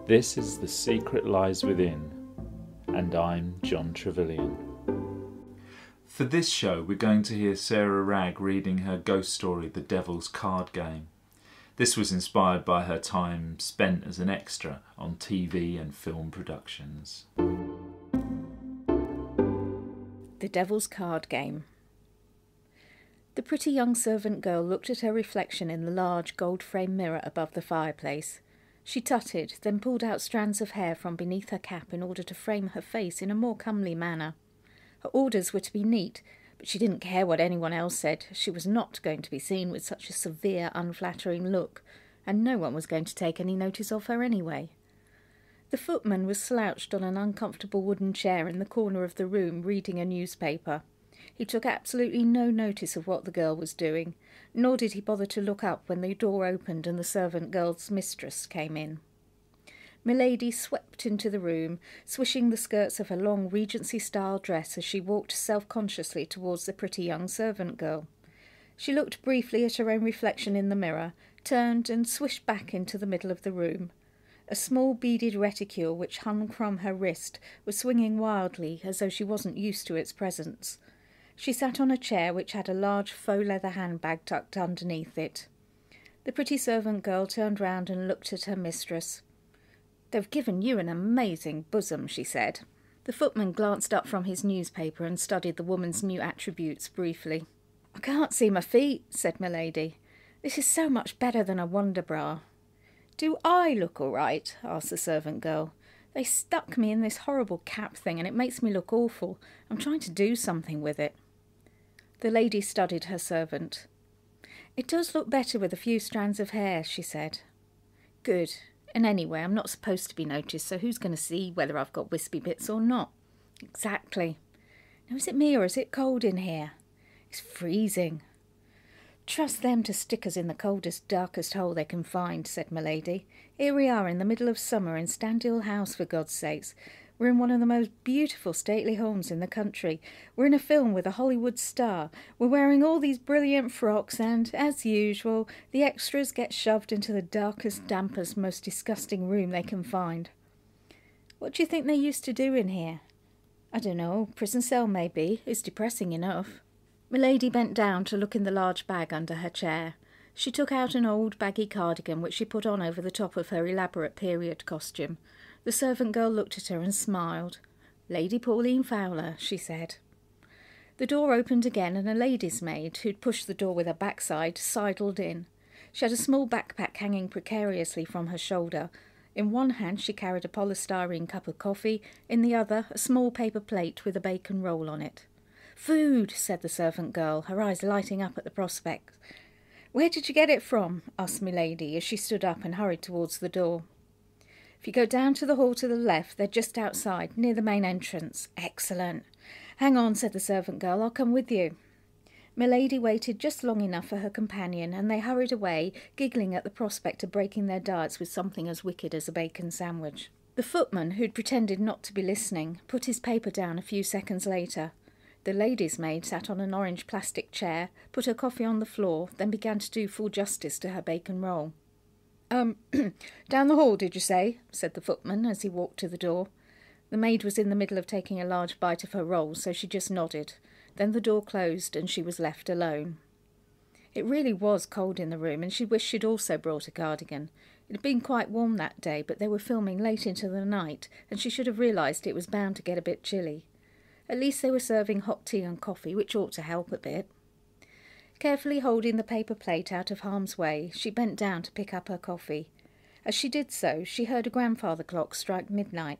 This is The Secret Lies Within, and I'm John Trevelyan. For this show, we're going to hear Sarah Wragg reading her ghost story, The Devil's Card Game. This was inspired by her time spent as an extra on TV and film productions. The Devil's Card Game. The pretty young servant girl looked at her reflection in the large gold-framed mirror above the fireplace. She tutted, then pulled out strands of hair from beneath her cap in order to frame her face in a more comely manner. Her orders were to be neat, but she didn't care what anyone else said. She was not going to be seen with such a severe, unflattering look, and no one was going to take any notice of her anyway. The footman was slouched on an uncomfortable wooden chair in the corner of the room, reading a newspaper. He took absolutely no notice of what the girl was doing, nor did he bother to look up when the door opened and the servant girl's mistress came in. Milady swept into the room, swishing the skirts of her long Regency-style dress as she walked self-consciously towards the pretty young servant girl. She looked briefly at her own reflection in the mirror, turned and swished back into the middle of the room. A small beaded reticule which hung from her wrist was swinging wildly as though she wasn't used to its presence. She sat on a chair which had a large faux leather handbag tucked underneath it. The pretty servant girl turned round and looked at her mistress. "They've given you an amazing bosom," she said. The footman glanced up from his newspaper and studied the woman's new attributes briefly. "I can't see my feet," said Milady. "This is so much better than a wonder bra." "Do I look all right?" asked the servant girl. "They stuck me in this horrible cap thing and it makes me look awful. I'm trying to do something with it." The lady studied her servant. "It does look better with a few strands of hair," she said. "Good. And anyway, I'm not supposed to be noticed, so who's going to see whether I've got wispy bits or not?" "Exactly. Now, is it me or is it cold in here?" "It's freezing." "Trust them to stick us in the coldest, darkest hole they can find," said Milady. "Here we are in the middle of summer in Standhill House, for God's sakes. We're in one of the most beautiful stately homes in the country. We're in a film with a Hollywood star. We're wearing all these brilliant frocks and, as usual, the extras get shoved into the darkest, dampest, most disgusting room they can find." "What do you think they used to do in here?" "I don't know. Prison cell, maybe. It's depressing enough." Milady bent down to look in the large bag under her chair. She took out an old baggy cardigan which she put on over the top of her elaborate period costume. The servant girl looked at her and smiled. "Lady Pauline Fowler," she said. The door opened again and a lady's maid, who'd pushed the door with her backside, sidled in. She had a small backpack hanging precariously from her shoulder. In one hand she carried a polystyrene cup of coffee, in the other a small paper plate with a bacon roll on it. "Food," said the servant girl, her eyes lighting up at the prospect. "Where did you get it from?" asked Milady as she stood up and hurried towards the door. "If you go down to the hall to the left, they're just outside, near the main entrance." "Excellent." "Hang on," said the servant girl, "I'll come with you." Milady waited just long enough for her companion, and they hurried away, giggling at the prospect of breaking their diets with something as wicked as a bacon sandwich. The footman, who'd pretended not to be listening, put his paper down a few seconds later. The lady's maid sat on an orange plastic chair, put her coffee on the floor, then began to do full justice to her bacon roll. Down the hall, did you say?" said the footman as he walked to the door. The maid was in the middle of taking a large bite of her roll, so she just nodded. Then the door closed and she was left alone. It really was cold in the room, and she wished she'd also brought a cardigan. It had been quite warm that day, but they were filming late into the night, and she should have realised it was bound to get a bit chilly. At least they were serving hot tea and coffee, which ought to help a bit. Carefully holding the paper plate out of harm's way, she bent down to pick up her coffee. As she did so, she heard a grandfather clock strike midnight.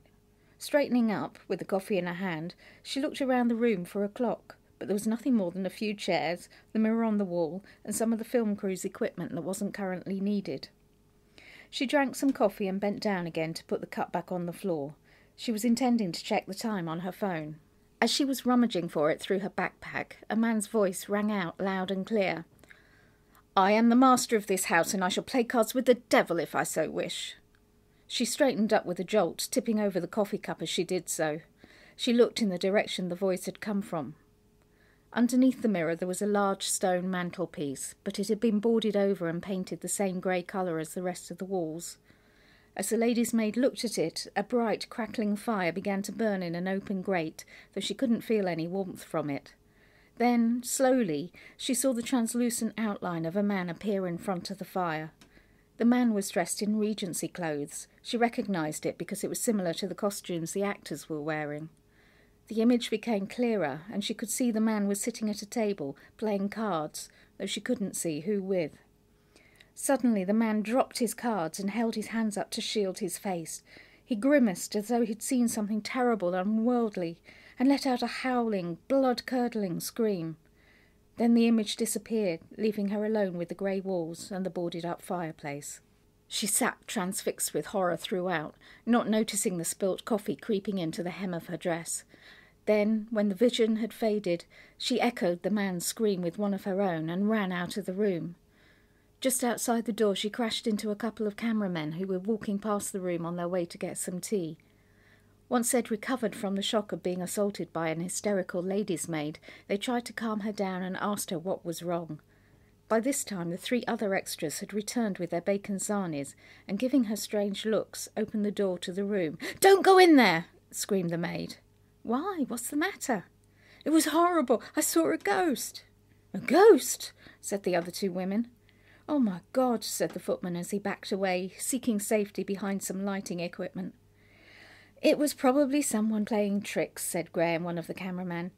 Straightening up, with the coffee in her hand, she looked around the room for a clock, but there was nothing more than a few chairs, the mirror on the wall, and some of the film crew's equipment that wasn't currently needed. She drank some coffee and bent down again to put the cup back on the floor. She was intending to check the time on her phone. As she was rummaging for it through her backpack, a man's voice rang out loud and clear. "I am the master of this house, and I shall play cards with the devil if I so wish." She straightened up with a jolt, tipping over the coffee cup as she did so. She looked in the direction the voice had come from. Underneath the mirror there was a large stone mantelpiece, but it had been boarded over and painted the same grey colour as the rest of the walls. As the lady's maid looked at it, a bright, crackling fire began to burn in an open grate, though she couldn't feel any warmth from it. Then, slowly, she saw the translucent outline of a man appear in front of the fire. The man was dressed in Regency clothes. She recognised it because it was similar to the costumes the actors were wearing. The image became clearer, and she could see the man was sitting at a table, playing cards, though she couldn't see who with. Suddenly the man dropped his cards and held his hands up to shield his face. He grimaced as though he'd seen something terrible and unworldly, and let out a howling, blood-curdling scream. Then the image disappeared, leaving her alone with the grey walls and the boarded-up fireplace. She sat transfixed with horror throughout, not noticing the spilt coffee creeping into the hem of her dress. Then, when the vision had faded, she echoed the man's scream with one of her own and ran out of the room. Just outside the door she crashed into a couple of cameramen who were walking past the room on their way to get some tea. Once they'd recovered from the shock of being assaulted by an hysterical lady's maid, they tried to calm her down and asked her what was wrong. By this time the 3 other extras had returned with their bacon sarnies, and giving her strange looks, opened the door to the room. "Don't go in there!" screamed the maid. "Why? What's the matter?" "It was horrible. I saw a ghost." "A ghost?" said the other 2 women. "Oh, my God," said the footman as he backed away, seeking safety behind some lighting equipment. "It was probably someone playing tricks," said Graham, one of the cameramen.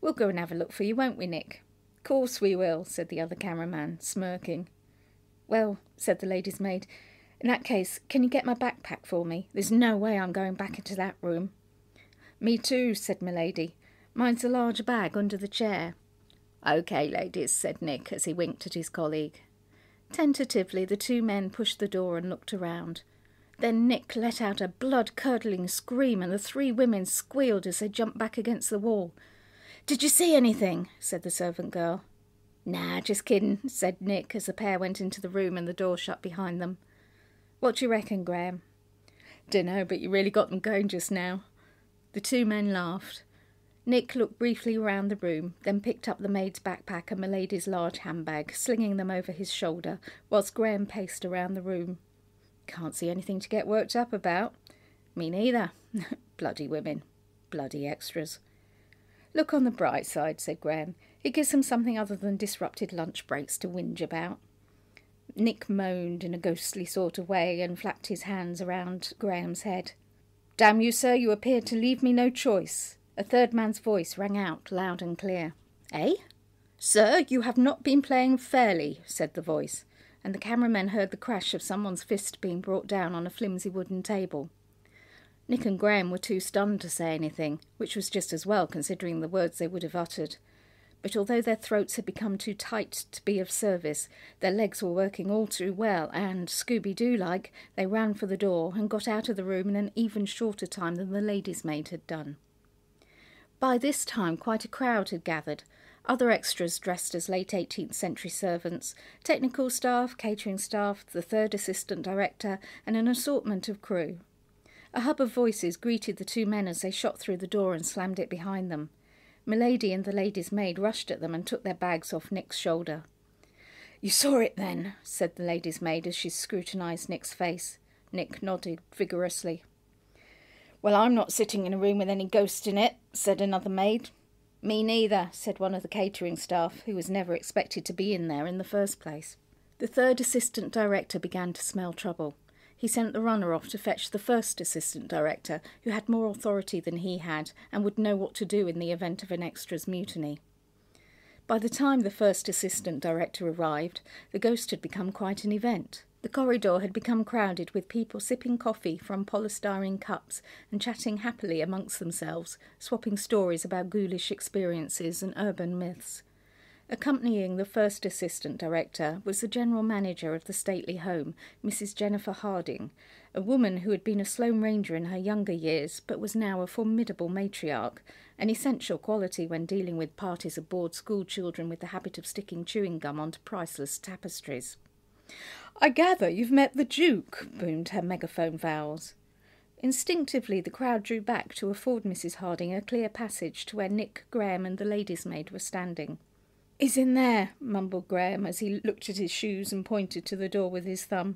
"We'll go and have a look for you, won't we, Nick?" "Course we will," said the other cameraman, smirking. "Well," said the lady's maid, "in that case, can you get my backpack for me? There's no way I'm going back into that room." "Me too," said milady. "Mine's a large bag under the chair." "OK, ladies," said Nick as he winked at his colleague. Tentatively, the 2 men pushed the door and looked around. Then Nick let out a blood-curdling scream, and the 3 women squealed as they jumped back against the wall. "Did you see anything?" said the servant girl. "Nah, just kidding," said Nick as the pair went into the room and the door shut behind them. "What do you reckon, Graham?" "Dunno, but you really got them going just now." The 2 men laughed. Nick looked briefly round the room, then picked up the maid's backpack and milady's large handbag, slinging them over his shoulder, whilst Graham paced around the room. "Can't see anything to get worked up about." "Me neither." "Bloody women. Bloody extras." "Look on the bright side," said Graham. "It gives them something other than disrupted lunch breaks to whinge about." Nick moaned in a ghostly sort of way and flapped his hands around Graham's head. "Damn you, sir, you appear to leave me no choice." A 3rd man's voice rang out loud and clear. "Eh?" "Sir, you have not been playing fairly," said the voice, and the cameramen heard the crash of someone's fist being brought down on a flimsy wooden table. Nick and Graham were too stunned to say anything, which was just as well considering the words they would have uttered. But although their throats had become too tight to be of service, their legs were working all too well, and, Scooby-Doo-like, they ran for the door and got out of the room in an even shorter time than the lady's maid had done. By this time quite a crowd had gathered, other extras dressed as late 18th century servants, technical staff, catering staff, the 3rd assistant director, and an assortment of crew. A hub of voices greeted the 2 men as they shot through the door and slammed it behind them. Milady and the lady's maid rushed at them and took their bags off Nick's shoulder. "You saw it then," said the lady's maid as she scrutinised Nick's face. Nick nodded vigorously. "Well, I'm not sitting in a room with any ghost in it," said another maid. "Me neither," said one of the catering staff, who was never expected to be in there in the first place. The 3rd assistant director began to smell trouble. He sent the runner off to fetch the 1st assistant director, who had more authority than he had and would know what to do in the event of an extra's mutiny. By the time the 1st assistant director arrived, the ghost had become quite an event. The corridor had become crowded with people sipping coffee from polystyrene cups and chatting happily amongst themselves, swapping stories about ghoulish experiences and urban myths. Accompanying the 1st assistant director was the general manager of the stately home, Mrs. Jennifer Harding, a woman who had been a Sloane Ranger in her younger years but was now a formidable matriarch, an essential quality when dealing with parties of bored school children with the habit of sticking chewing gum onto priceless tapestries. "I gather you've met the Duke," boomed her megaphone vowels. Instinctively the crowd drew back to afford Mrs. Harding a clear passage to where Nick, Graham and the lady's maid were standing. "He's in there," mumbled Graham as he looked at his shoes and pointed to the door with his thumb.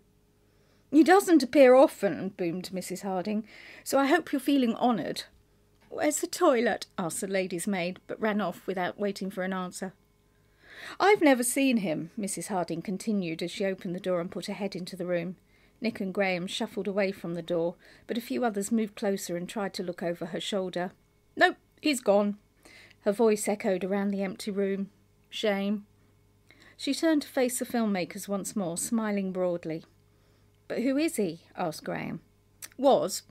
"He doesn't appear often," boomed Mrs. Harding, "so I hope you're feeling honoured." "Where's the toilet?" asked the lady's maid, but ran off without waiting for an answer. "I've never seen him," Mrs. Harding continued as she opened the door and put her head into the room. Nick and Graham shuffled away from the door, but a few others moved closer and tried to look over her shoulder. "Nope, he's gone." Her voice echoed around the empty room. "Shame." She turned to face the filmmakers once more, smiling broadly. "But who is he?" asked Graham. "Was.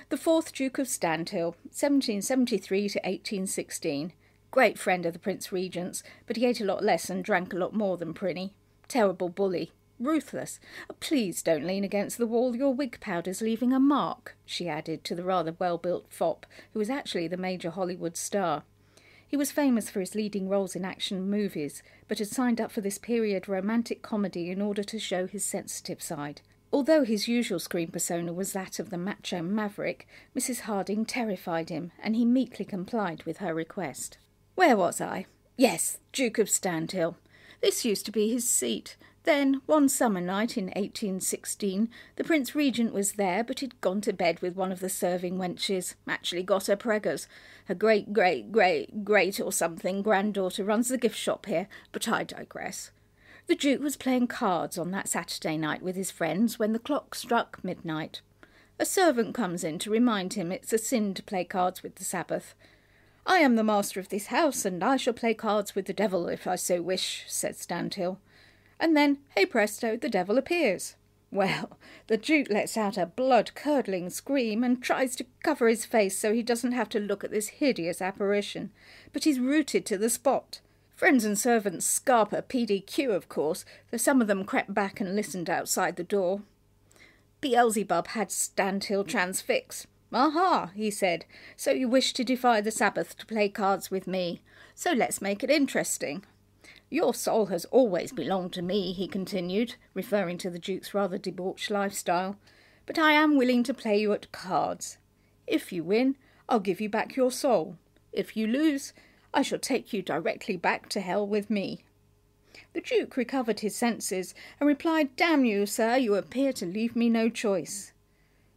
The 4th Duke of Standhill, 1773 to 1816. Great friend of the Prince Regent's, but he ate a lot less and drank a lot more than Prinny. Terrible bully. Ruthless. Please don't lean against the wall, your wig powder's leaving a mark," she added to the rather well-built fop, who was actually the major Hollywood star. He was famous for his leading roles in action movies, but had signed up for this period romantic comedy in order to show his sensitive side. Although his usual screen persona was that of the macho maverick, Mrs. Harding terrified him, and he meekly complied with her request. "Where was I? Yes, Duke of Standhill. This used to be his seat. Then, one summer night in 1816, the Prince Regent was there, but he'd gone to bed with one of the serving wenches. Actually got her preggers. Her great or something granddaughter runs the gift shop here, but I digress. The Duke was playing cards on that Saturday night with his friends when the clock struck midnight. A servant comes in to remind him it's a sin to play cards with the Sabbath. 'I am the master of this house, and I shall play cards with the devil if I so wish,' said Standhill. And then, hey presto, the devil appears. Well, the Duke lets out a blood-curdling scream and tries to cover his face so he doesn't have to look at this hideous apparition, but he's rooted to the spot. Friends and servants scarper PDQ, of course, though some of them crept back and listened outside the door. Beelzebub had Standhill transfixed. 'Aha,' he said, 'so you wish to defy the Sabbath to play cards with me. So let's make it interesting. Your soul has always belonged to me,' he continued, referring to the Duke's rather debauched lifestyle, 'but I am willing to play you at cards. If you win, I'll give you back your soul. If you lose, I shall take you directly back to hell with me.' The Duke recovered his senses and replied, 'Damn you, sir, you appear to leave me no choice.'"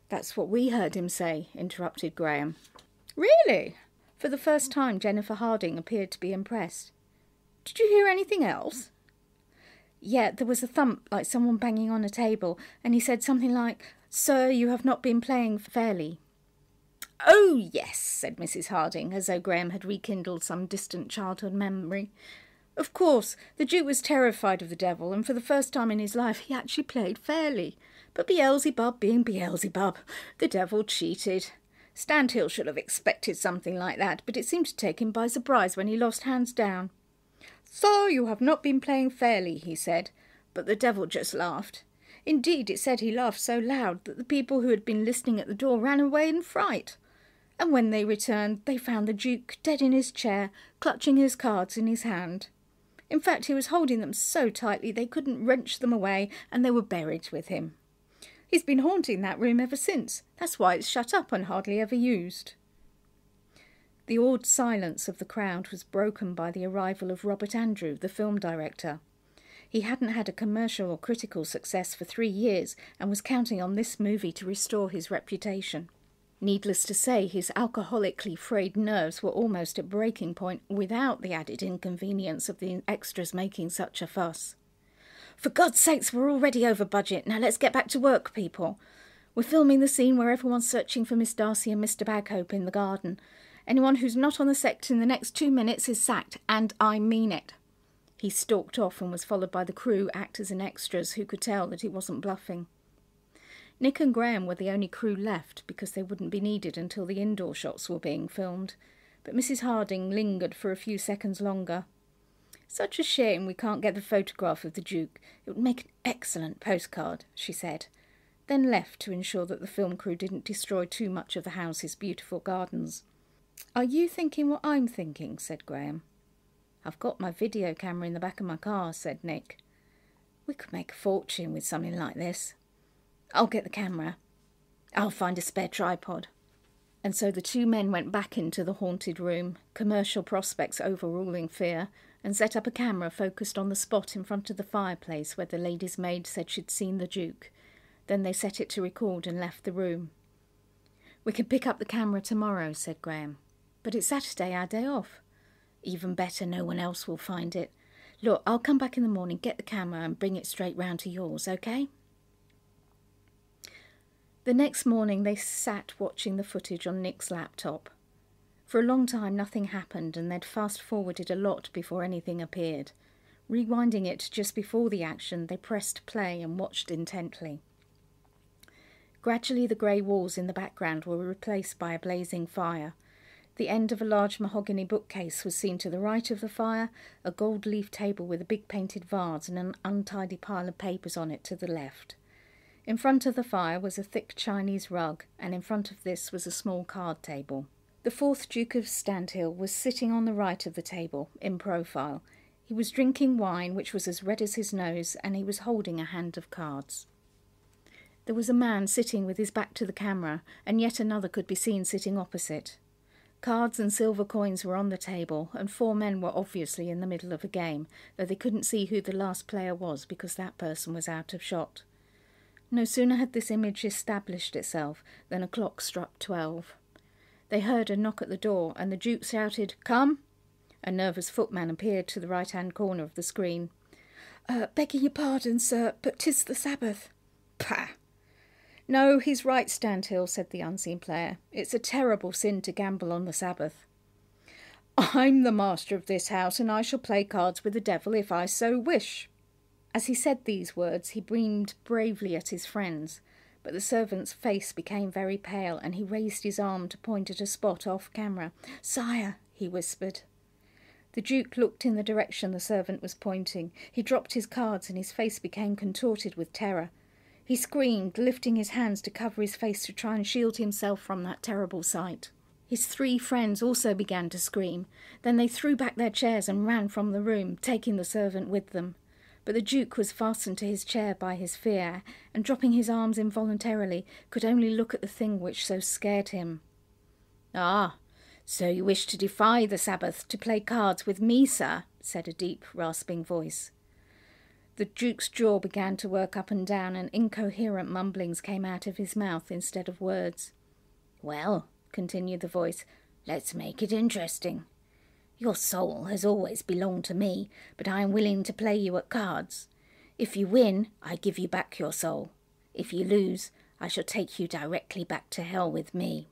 "That's what we heard him say," interrupted Graham. "Really?" For the first time, Jennifer Harding appeared to be impressed. "Did you hear anything else?" "Yeah, there was a thump like someone banging on a table, and he said something like, 'Sir, you have not been playing fairly.'" "Oh, yes," said Mrs. Harding, as though Graham had rekindled some distant childhood memory. "Of course, the Duke was terrified of the devil, and for the first time in his life he actually played fairly. But Beelzebub being Beelzebub, the devil cheated. Standhill should have expected something like that, but it seemed to take him by surprise when he lost hands down. 'So you have not been playing fairly,' he said, but the devil just laughed. Indeed, it said he laughed so loud that the people who had been listening at the door ran away in fright. And when they returned, they found the Duke dead in his chair, clutching his cards in his hand. In fact, he was holding them so tightly they couldn't wrench them away, and they were buried with him. He's been haunting that room ever since. That's why it's shut up and hardly ever used." The awed silence of the crowd was broken by the arrival of Robert Andrew, the film director. He hadn't had a commercial or critical success for 3 years and was counting on this movie to restore his reputation. Needless to say, his alcoholically frayed nerves were almost at breaking point without the added inconvenience of the extras making such a fuss. "For God's sakes, we're already over budget. Now let's get back to work, people. We're filming the scene where everyone's searching for Miss Darcy and Mr. Baghope in the garden. Anyone who's not on the set in the next 2 minutes is sacked, and I mean it." He stalked off and was followed by the crew, actors and extras, who could tell that he wasn't bluffing. Nick and Graham were the only crew left because they wouldn't be needed until the indoor shots were being filmed, but Mrs. Harding lingered for a few seconds longer. "Such a shame we can't get the photograph of the Duke. It would make an excellent postcard," she said, then left to ensure that the film crew didn't destroy too much of the house's beautiful gardens. "Are you thinking what I'm thinking?" said Graham. "I've got my video camera in the back of my car," said Nick. "We could make a fortune with something like this. I'll get the camera. I'll find a spare tripod." And so the two men went back into the haunted room, commercial prospects overruling fear, and set up a camera focused on the spot in front of the fireplace where the lady's maid said she'd seen the Duke. Then they set it to record and left the room. "We can pick up the camera tomorrow," said Graham. "But it's Saturday, our day off." "Even better, no one else will find it. Look, I'll come back in the morning, get the camera and bring it straight round to yours, okay?" The next morning they sat watching the footage on Nick's laptop. For a long time nothing happened, and they'd fast-forwarded a lot before anything appeared. Rewinding it just before the action, they pressed play and watched intently. Gradually the grey walls in the background were replaced by a blazing fire. The end of a large mahogany bookcase was seen to the right of the fire, a gold-leaf table with a big painted vase and an untidy pile of papers on it to the left. In front of the fire was a thick Chinese rug, and in front of this was a small card table. The fourth Duke of Stanthill was sitting on the right of the table, in profile. He was drinking wine, which was as red as his nose, and he was holding a hand of cards. There was a man sitting with his back to the camera, and yet another could be seen sitting opposite. Cards and silver coins were on the table, and 4 men were obviously in the middle of a game, though they couldn't see who the last player was because that person was out of shot. No sooner had this image established itself than a clock struck 12. They heard a knock at the door, and the Duke shouted, "Come!" A nervous footman appeared to the right-hand corner of the screen. "Begging your pardon, sir, but 'tis the Sabbath." "Pah!" "No, he's right, Stanthill," said the unseen player. "It's a terrible sin to gamble on the Sabbath." "I'm the master of this house, and I shall play cards with the devil if I so wish." As he said these words, he beamed bravely at his friends, but the servant's face became very pale, and he raised his arm to point at a spot off camera. "Sire," he whispered. The Duke looked in the direction the servant was pointing. He dropped his cards, and his face became contorted with terror. He screamed, lifting his hands to cover his face to try and shield himself from that terrible sight. His 3 friends also began to scream. Then they threw back their chairs and ran from the room, taking the servant with them. But the Duke was fastened to his chair by his fear, and dropping his arms involuntarily, could only look at the thing which so scared him. "Ah, so you wish to defy the Sabbath to play cards with me, sir?" said a deep, rasping voice. The Duke's jaw began to work up and down, and incoherent mumblings came out of his mouth instead of words. "Well," continued the voice, "let's make it interesting. Your soul has always belonged to me, but I am willing to play you at cards. If you win, I give you back your soul. If you lose, I shall take you directly back to hell with me."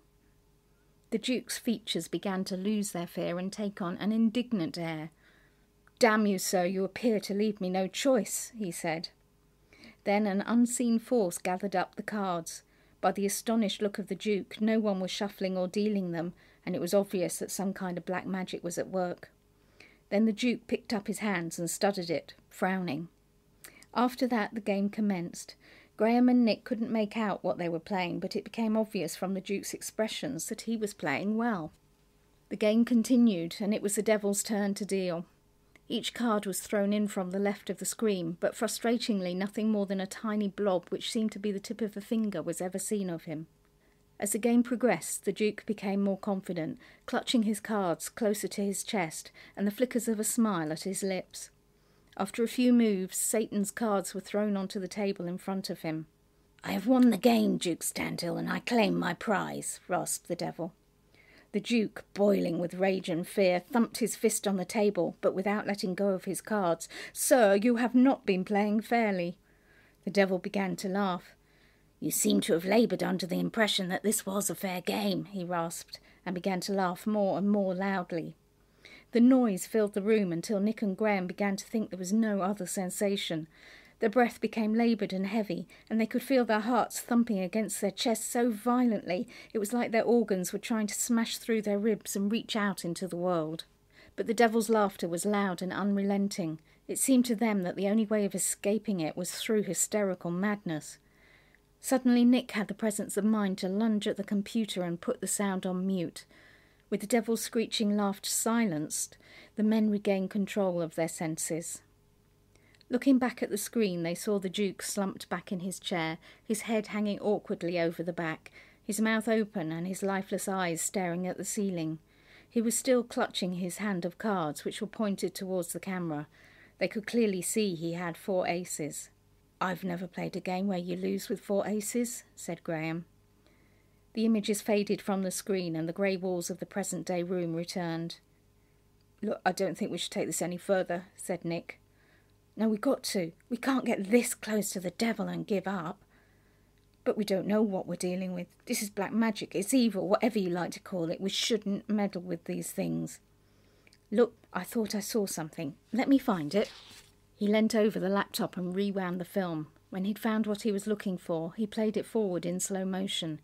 The Duke's features began to lose their fear and take on an indignant air. "Damn you, sir, you appear to leave me no choice," he said. Then an unseen force gathered up the cards. By the astonished look of the Duke, no one was shuffling or dealing them, and it was obvious that some kind of black magic was at work. Then the Duke picked up his hands and studied it, frowning. After that the game commenced. Graham and Nick couldn't make out what they were playing, but it became obvious from the Duke's expressions that he was playing well. The game continued, and it was the devil's turn to deal. Each card was thrown in from the left of the screen, but frustratingly nothing more than a tiny blob which seemed to be the tip of a finger was ever seen of him. As the game progressed, the Duke became more confident, clutching his cards closer to his chest and the flickers of a smile at his lips. After a few moves, Satan's cards were thrown onto the table in front of him. "I have won the game, Duke Stanthill, and I claim my prize," rasped the devil. The Duke, boiling with rage and fear, thumped his fist on the table, but without letting go of his cards. "Sir, you have not been playing fairly." The devil began to laugh. "You seem to have laboured under the impression that this was a fair game," he rasped, and began to laugh more and more loudly. The noise filled the room until Nick and Graham began to think there was no other sensation. Their breath became laboured and heavy, and they could feel their hearts thumping against their chests so violently it was like their organs were trying to smash through their ribs and reach out into the world. But the devil's laughter was loud and unrelenting. It seemed to them that the only way of escaping it was through hysterical madness. Suddenly Nick had the presence of mind to lunge at the computer and put the sound on mute. With the devil's screeching laughter silenced, the men regained control of their senses. Looking back at the screen, they saw the Duke slumped back in his chair, his head hanging awkwardly over the back, his mouth open and his lifeless eyes staring at the ceiling. He was still clutching his hand of cards, which were pointed towards the camera. They could clearly see he had 4 aces. "I've never played a game where you lose with 4 aces," said Graham. The images faded from the screen and the grey walls of the present-day room returned. "Look, I don't think we should take this any further," said Nick. "No, we've got to. We can't get this close to the devil and give up." "But we don't know what we're dealing with. This is black magic. It's evil, whatever you like to call it. We shouldn't meddle with these things." "Look, I thought I saw something. Let me find it." He leant over the laptop and rewound the film. When he'd found what he was looking for, he played it forward in slow motion.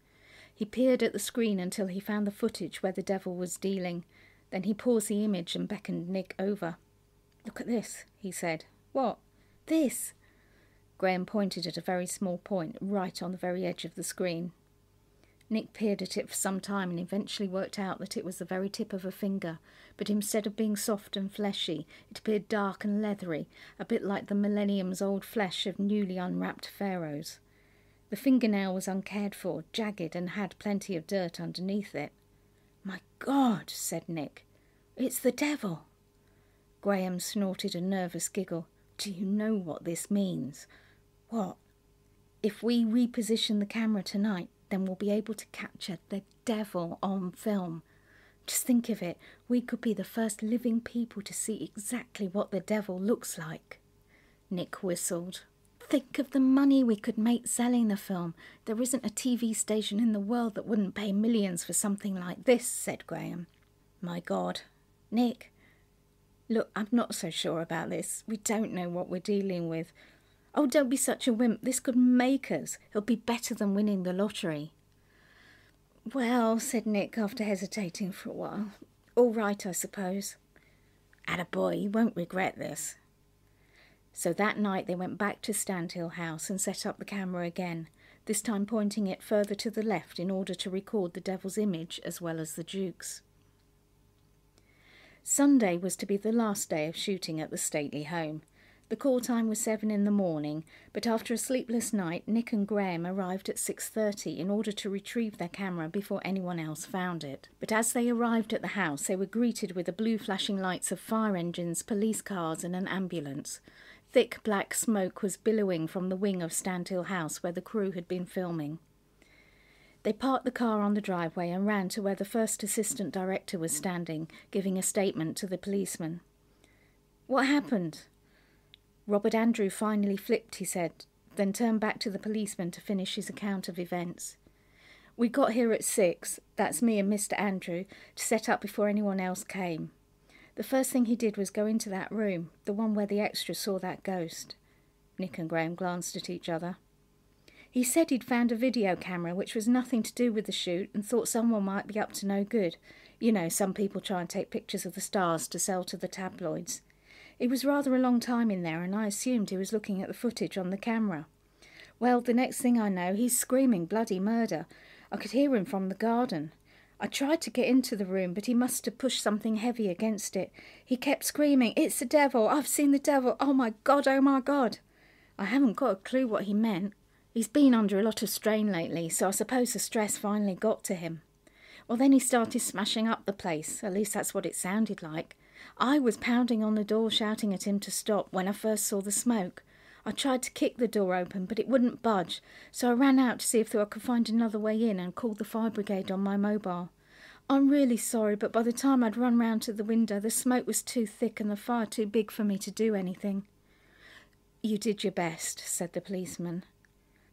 He peered at the screen until he found the footage where the devil was dealing. Then he paused the image and beckoned Nick over. "Look at this," he said. "What?" "This." Graham pointed at a very small point, right on the very edge of the screen. Nick peered at it for some time and eventually worked out that it was the very tip of a finger, but instead of being soft and fleshy, it appeared dark and leathery, a bit like the millenniums-old flesh of newly unwrapped pharaohs. The fingernail was uncared for, jagged, and had plenty of dirt underneath it. "My God," said Nick. "It's the devil." Graham snorted a nervous giggle. "Do you know what this means?" "What?" "If we reposition the camera tonight, then we'll be able to capture the devil on film. Just think of it. We could be the first living people to see exactly what the devil looks like." Nick whistled. "Think of the money we could make selling the film. There isn't a TV station in the world that wouldn't pay millions for something like this," said Graham. "My God. Nick, look, I'm not so sure about this. We don't know what we're dealing with. Oh, don't be such a wimp. This could make us. It'll be better than winning the lottery." "Well," said Nick after hesitating for a while, "all right, I suppose." "Attaboy, you won't regret this." So that night they went back to Storytellers House and set up the camera again, this time pointing it further to the left in order to record the devil's image as well as the Duke's. Sunday was to be the last day of shooting at the stately home. The call time was 7 in the morning, but after a sleepless night, Nick and Graham arrived at 6:30 in order to retrieve their camera before anyone else found it. But as they arrived at the house, they were greeted with the blue flashing lights of fire engines, police cars and an ambulance. Thick black smoke was billowing from the wing of Storytellers House where the crew had been filming. They parked the car on the driveway and ran to where the first assistant director was standing, giving a statement to the policeman. "What happened?" "Robert Andrew finally flipped," he said, then turned back to the policeman to finish his account of events. "We got here at 6, that's me and Mr. Andrew, to set up before anyone else came. The first thing he did was go into that room, the one where the extras saw that ghost." Nick and Graham glanced at each other. "He said he'd found a video camera which was nothing to do with the shoot and thought someone might be up to no good. You know, some people try and take pictures of the stars to sell to the tabloids. It was rather a long time in there and I assumed he was looking at the footage on the camera. Well, the next thing I know, he's screaming bloody murder. I could hear him from the garden. I tried to get into the room, but he must have pushed something heavy against it. He kept screaming, 'It's the devil! I've seen the devil! Oh my God! Oh my God!' I haven't got a clue what he meant. He's been under a lot of strain lately, so I suppose the stress finally got to him. Well, then he started smashing up the place, at least that's what it sounded like. I was pounding on the door shouting at him to stop when I first saw the smoke. I tried to kick the door open, but it wouldn't budge, so I ran out to see if I could find another way in and called the fire brigade on my mobile. I'm really sorry, but by the time I'd run round to the window, the smoke was too thick and the fire too big for me to do anything." "You did your best," said the policeman.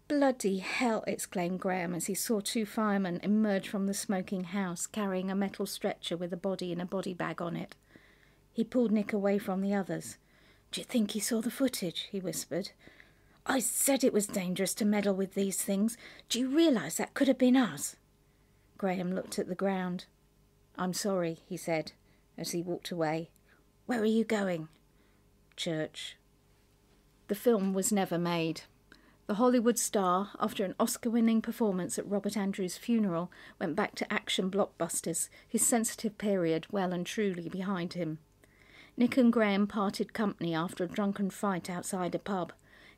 "Bloody hell!" exclaimed Graham as he saw 2 firemen emerge from the smoking house, carrying a metal stretcher with a body and a body bag on it. He pulled Nick away from the others. "Do you think he saw the footage?" he whispered. "I said it was dangerous to meddle with these things. Do you realise that could have been us?" Graham looked at the ground. "I'm sorry," he said, as he walked away. "Where are you going?" "Church." The film was never made. The Hollywood star, after an Oscar-winning performance at Robert Andrews' funeral, went back to action blockbusters, his sensitive period well and truly behind him. Nick and Graham parted company after a drunken fight outside a pub.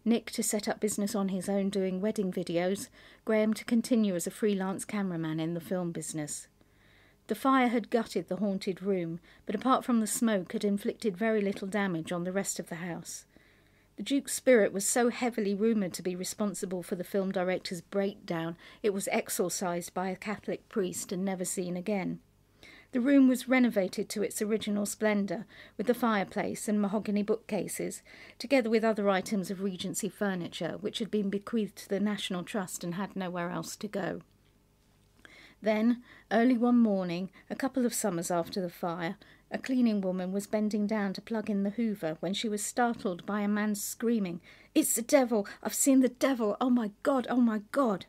Nick to set up business on his own doing wedding videos, Graham to continue as a freelance cameraman in the film business. The fire had gutted the haunted room, but apart from the smoke had inflicted very little damage on the rest of the house. The Duke's spirit was so heavily rumoured to be responsible for the film director's breakdown, it was exorcised by a Catholic priest and never seen again. The room was renovated to its original splendour, with the fireplace and mahogany bookcases, together with other items of Regency furniture, which had been bequeathed to the National Trust and had nowhere else to go. Then, early one morning, a couple of summers after the fire, a cleaning woman was bending down to plug in the hoover when she was startled by a man screaming, "It's the devil! I've seen the devil! Oh my God! Oh my God!"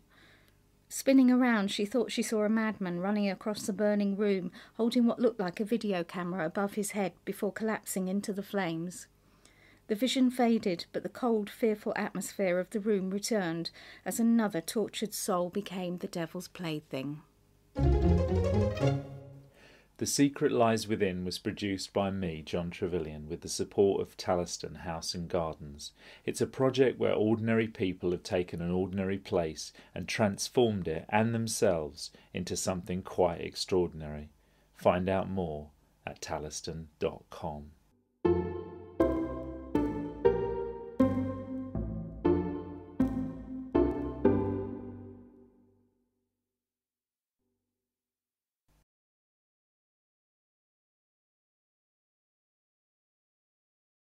Spinning around, she thought she saw a madman running across the burning room, holding what looked like a video camera above his head before collapsing into the flames. The vision faded, but the cold, fearful atmosphere of the room returned as another tortured soul became the devil's plaything. The Secret Lies Within was produced by me, John Trevelyan, with the support of Talliston House Gardens. It's a project where ordinary people have taken an ordinary place and transformed it and themselves into something quite extraordinary. Find out more at talliston.com.